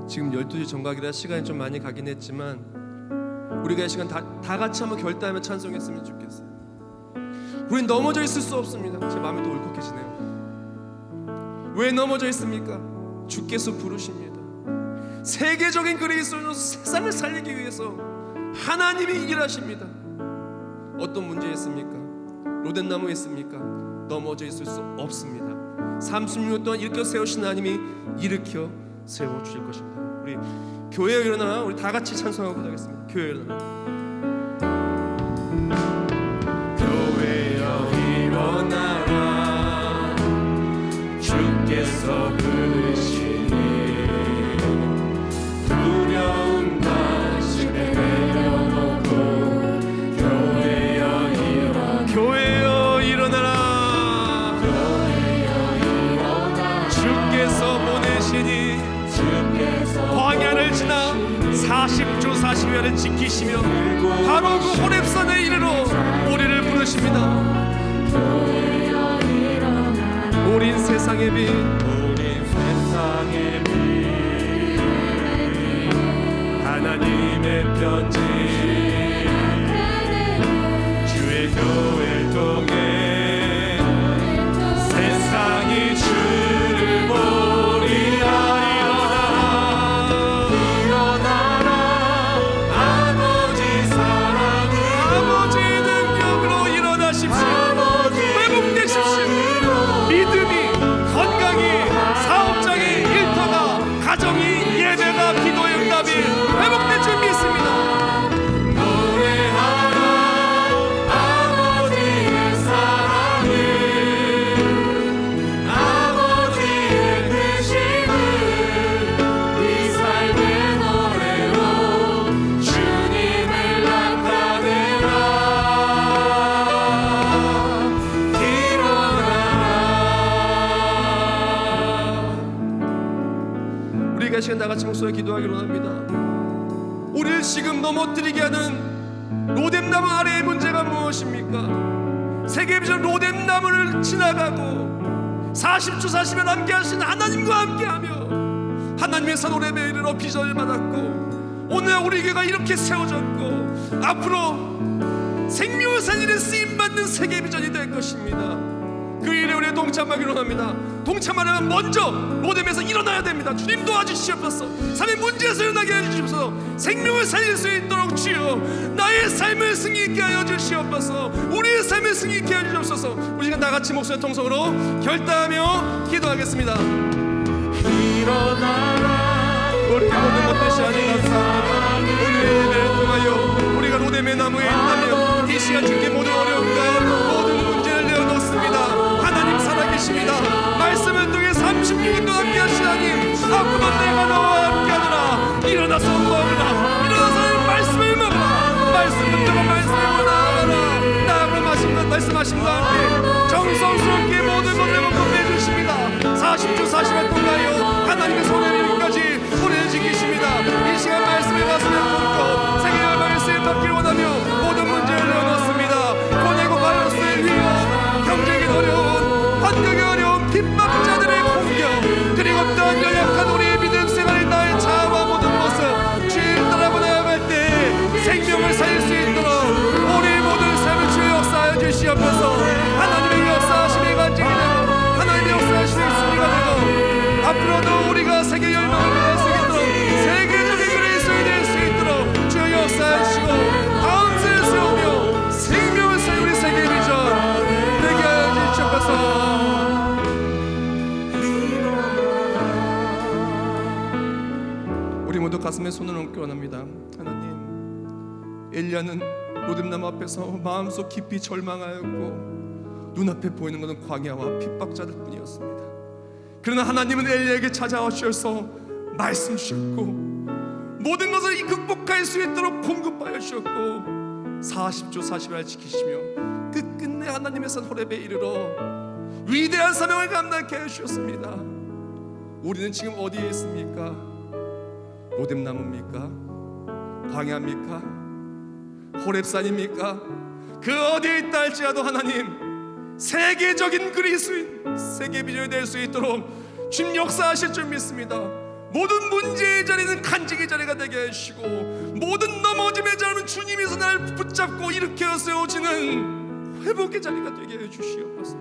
지금 12시 정각이라 시간이 좀 많이 가긴 했지만 우리가 이 시간 다 같이 한번 결단하며 찬송했으면 좋겠어요. 우린 넘어져 있을 수 없습니다. 제 마음이 또 울컥해지네요. 왜 넘어져 있습니까? 주께서 부르십니다. 세계적인 그리스도인으로 세상을 살리기 위해서 하나님이 일하십니다. 어떤 문제에 있습니까? 로덴나무에 있습니까? 넘어져 있을 수 없습니다. 36년 동안 일으켜 세우신 하나님이 일으켜 세워주실 것입니다. 우리 교회에 일어나 우리 다 같이 찬송하고 하겠습니다. 교회에 일어나. 40여를 지키시며 바로 그 호렙산에 이르러 우리를 부르십니다. 우린 세상의 빛, 우린 세상의 빛 하나님의 편지 주의 교회를 통해 세상이 주를 보리라. 일어나라 아버지 사랑으로 아버지 능력으로 일어나십시오. 회복되십시오. 믿음이, 건강이, 사업장이, 일터가, 가정이, 예배가, 기도의 응답이 회복될 줄 믿습니다. 노래하라 아버지의 사랑을 아버지의 되심을 이 삶의 노래로 주님을 나타내라. 일어나라. 우리가 이 시간 다같이 목소리 기도하기로 합니다. 우리를 지금 넘어뜨리게 하는 로뎀나무 아래의 문제가 무엇입니까? 세계비전 로뎀나무를 지나가고 40주 40일 함께 하신 하나님과 함께하며 하나님의 산 호렙에 이르러 비전을 받았고 오늘 우리 교회가 이렇게 세워졌고 앞으로 생명을 살리는 쓰임받는 세계비전이 될 것입니다. 그 일에 우리 동참하기로 합니다. 동참하려면 먼저 로뎀에서 일어나야 됩니다. 주님 도와주시옵소서. 삶의 문제에서 일어나게 해주시옵소서. 생명을 살릴 수 있도록 주여 나의 삶을 승리 있게 하여 주시옵소서. 우리의 삶을 승리 있게 하여 주시옵소서. 우리 시간 다같이 목소리 통성으로 결단하며 기도하겠습니다. 일어나라 우리 모든 것 뜻이 아니라 오늘 예배를 통하여 우리가 로뎀의 나무에 있다면 이 시간 주께 모든 어려움과 모든 문제를 내어놓습니다. 하나님 살아계십니다. 말씀을 통해 36년 동안 함께 하신 하나님 아프던 내가 너와 함께하노라. 일어나서 먹으라. 일어나서 말씀을 먹으라. 말씀 붙들고 말씀을 나아가라. 말씀하신 것 함께 정성스럽게 모든 것을 먹고 빼주십니다. 40주 40일 동안요 하나님의 손에 이르기까지 우리를 지키십니다. 이 시간 말씀을 가슴에 품고 세계 열방의 쓰임 받기를 원하며 모든 문제를 내어놓습니다. 보내고 바이러스의 위험, 경제적인 어려움, 환경의 어려움, 핍박자들의 공격, 그리고 또한 연약한 우리의 믿음 생활의 나의 자아와 모든 모습 주님 따라고 나아갈 때 생명을 살릴 수 있도록 우리 모든 삶을 주여 역사하여 주시옵소서. 하나님의 역사하심이 간증이 되고 하나님의 역사하심이 승리가 되고 앞으로도 우리가 세계 열방을 위할 수 있도록 세계적인 그리스도인이 될 수 있도록 주여 역사하시고 가운데에 세우며 생명을 살린 우리 세계 비전 되게 하여 주시옵소서. 우리 모두 가슴에 손을 얹기 원합니다. 하나님, 엘리야는 로뎀나무 앞에서 마음속 깊이 절망하였고 눈앞에 보이는 것은 광야와 핍박자들 뿐이었습니다. 그러나 하나님은 엘리야에게 찾아오셔서 말씀 주셨고 모든 것을 극복할 수 있도록 공급하여 주셨고 40주 40일 지키시며 끝끝내 하나님의 산 호렙에 이르러 위대한 사명을 감당케 하여 주셨습니다. 우리는 지금 어디에 있습니까? 로뎀나무입니까? 광야입니까? 호렙산입니까? 그 어디에 있다 할지라도 하나님 세계적인 그리스도인 세계 비전이 될 수 있도록 주님 역사하실 줄 믿습니다. 모든 문제의 자리는 간직의 자리가 되게 해주시고 모든 넘어짐의 자리는 주님께서 날 붙잡고 일으켜 세워지는 회복의 자리가 되게 해주시옵소서.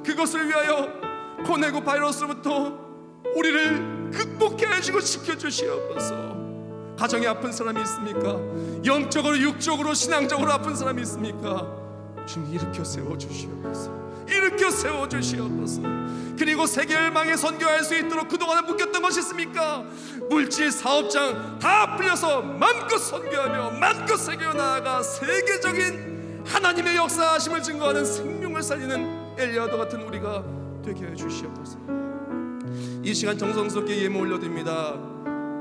그것을 위하여 코네고 바이러스로부터 우리를 극복해 주시고 지켜주시옵소서. 가정에 아픈 사람이 있습니까? 영적으로 육적으로 신앙적으로 아픈 사람이 있습니까? 주님 일으켜 세워주시옵소서. 일으켜 세워주시옵소서. 그리고 세계 열방에 선교할 수 있도록 그동안에 묶였던 것이 있습니까? 물질 사업장 다 풀려서 마음껏 선교하며 마음껏 세계로 나아가 세계적인 하나님의 역사하심을 증거하는 생명을 살리는 엘리야도 같은 우리가 되게 해주시옵소서. 이 시간 정성스럽게 예물 올려드립니다.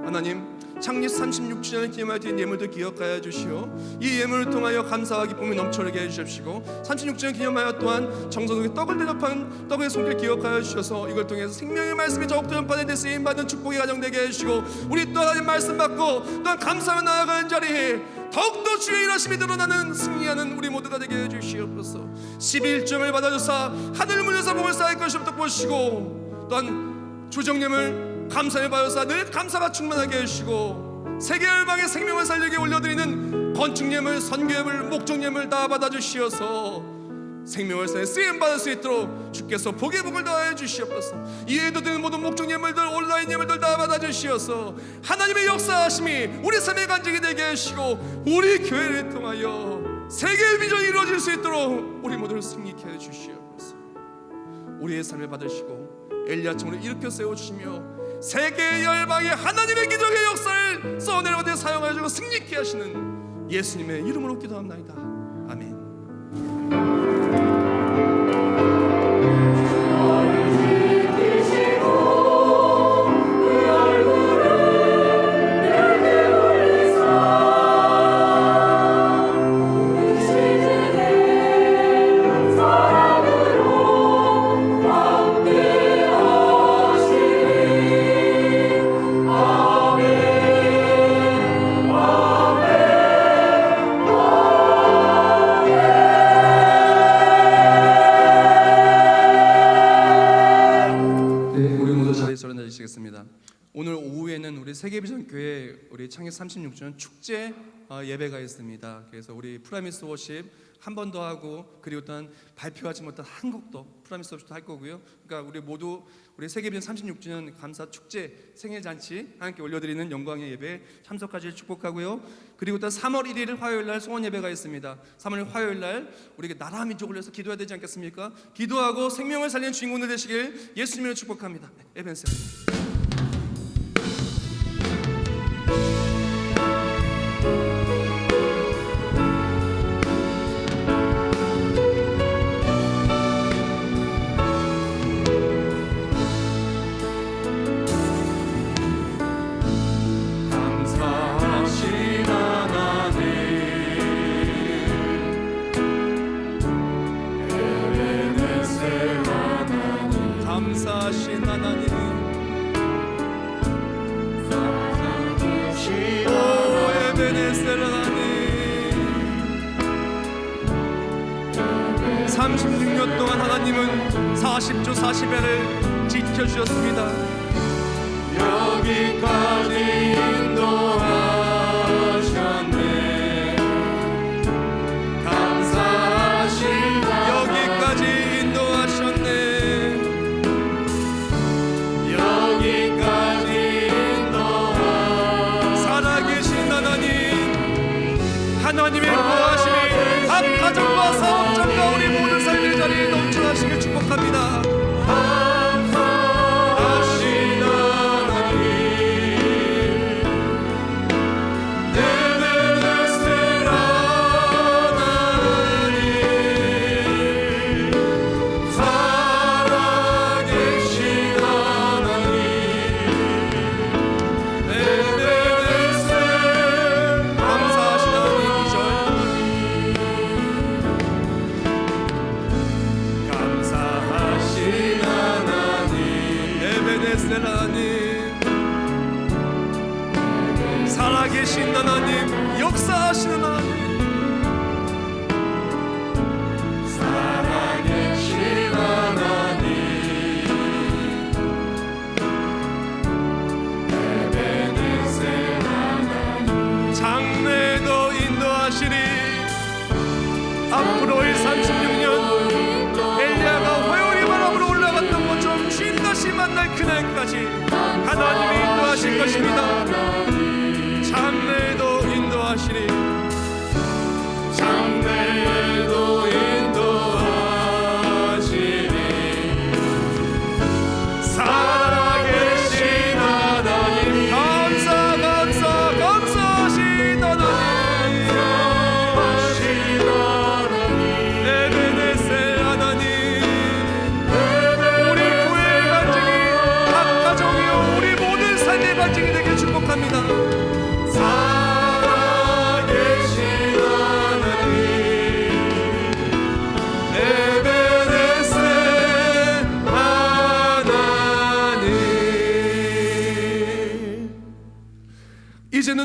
하나님, 창립 36주년을 기념하여 드린 예물도 기억하여 주시오. 이 예물을 통하여 감사와 기쁨이 넘쳐나게 해주십시고 36주년 기념하여 또한 정성스럽게 떡을 대접한 떡의 손길 기억하여 주셔서 이걸 통해서 생명의 말씀이 더욱더 전파된 데 쓰임받는 축복의 가정 되게 해주시고 우리 또 하나님 말씀 받고 또한 감사하며 나아가는 자리에 더욱더 주의 일하심이 드러나는 승리하는 우리 모두가 되게 해주시옵소서. 11점을 받아줘서 하늘 문에서 복을 쌓을 것이부터 보시고 또한 주정님을 감사를 받아서 늘 감사가 충만하게 해주시고 세계 열방의 생명을 살리게 올려드리는 건축예물, 선교예물, 목적예물 다 받아주시어서 생명을 살려 쓰임받을 수 있도록 주께서 복의 복을 더하여 주시옵소서. 이해도 되는 모든 목적 예물들, 온라인 예물들 다 받아주시어서 하나님의 역사하심이 우리 삶의 간증이 되게 하시고 우리 교회를 통하여 세계의 비전이 이루어질 수 있도록 우리 모두를 승리케 해 주시옵소서. 우리의 삶을 받으시고 엘리야처럼 일으켜 세워주시며 세계 열방의 하나님의 기적의 역사를 써내려가되 사용하여 주고 승리케 하시는 예수님의 이름으로 기도합나이다. 아멘. 오늘 오후에는 우리 세계비전교회 우리 창립 36주년 축제 예배가 있습니다. 그래서 우리 프라미스 워십 한 번 더 하고 그리고 또한 발표하지 못한 한국도 프라미스 워십도 할 거고요. 그러니까 우리 모두 우리 세계비전 36주년 감사 축제 생일 잔치 함께 올려드리는 영광의 예배에 참석하실 축복하고요. 그리고 또 3월 1일 화요일 날 소원 예배가 있습니다. 3월 화요일 날 우리가 나라 민족을 위해서 기도해야 되지 않겠습니까? 기도하고 생명을 살리는 주인공들 되시길 예수님으로 축복합니다. 에벤스. 감사하신 하나님, 오 에베네셀 하나님, 36년 동안 하나님은 40조 40회를 지켜주셨습니다. 여기까지 인도하셨네. 감사하시다. 여기까지 인도하셨네. 하나님의 구하심이 각 가정과 사업장과 우리 모든 삶의 자리에 넘쳐나시길 축복합니다. 감사하신 하나님, 에베네셀 하나님, 살아계신 하나님, 에베네셀 감사하신 하나님. 감사하신 하나님, 에베네셀 하나님, 살아계신 하나님, 역사하시는 하나님, 살아계신 하나님, 에베네셀 하나님, 장래도 인도하시리. 앞으로의 36년 엘리야가 회오리 바람으로 올라갔던 것처럼 주님 다시 만날 그날까지 하나님이 인도하실 것입니다. 장래에도 인도하시리.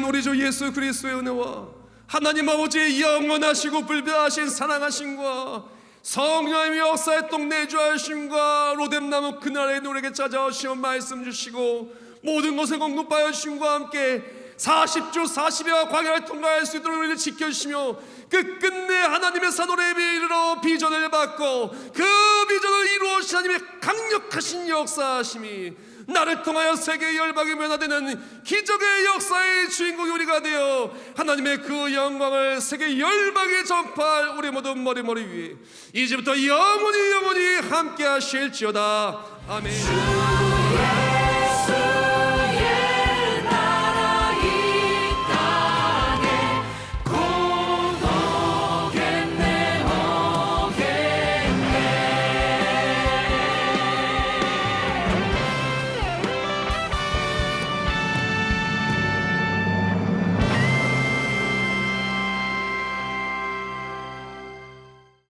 우리 주 예수 그리스도의 은혜와 하나님 아버지의 영원하시고 불변하신 사랑하심과 성령의 역사의 동 내주하심과 로뎀나무 그날에 우리에게 찾아오시어 말씀 주시고 모든 것을 공급하여 주심과 함께 40주 40여가 광야를 통과할 수 있도록 우리를 지켜주시며 끝끝내 하나님의 산호에 이르러 비전을 받고 그 비전을 이루어주신 하나님의 강력하신 역사하심이 나를 통하여 세계의 열방이 변화되는 기적의 역사의 주인공이 우리가 되어 하나님의 그 영광을 세계 열방에 전파할 우리 모든 머리 위에 이제부터 영원히 함께 하실지어다. 아멘.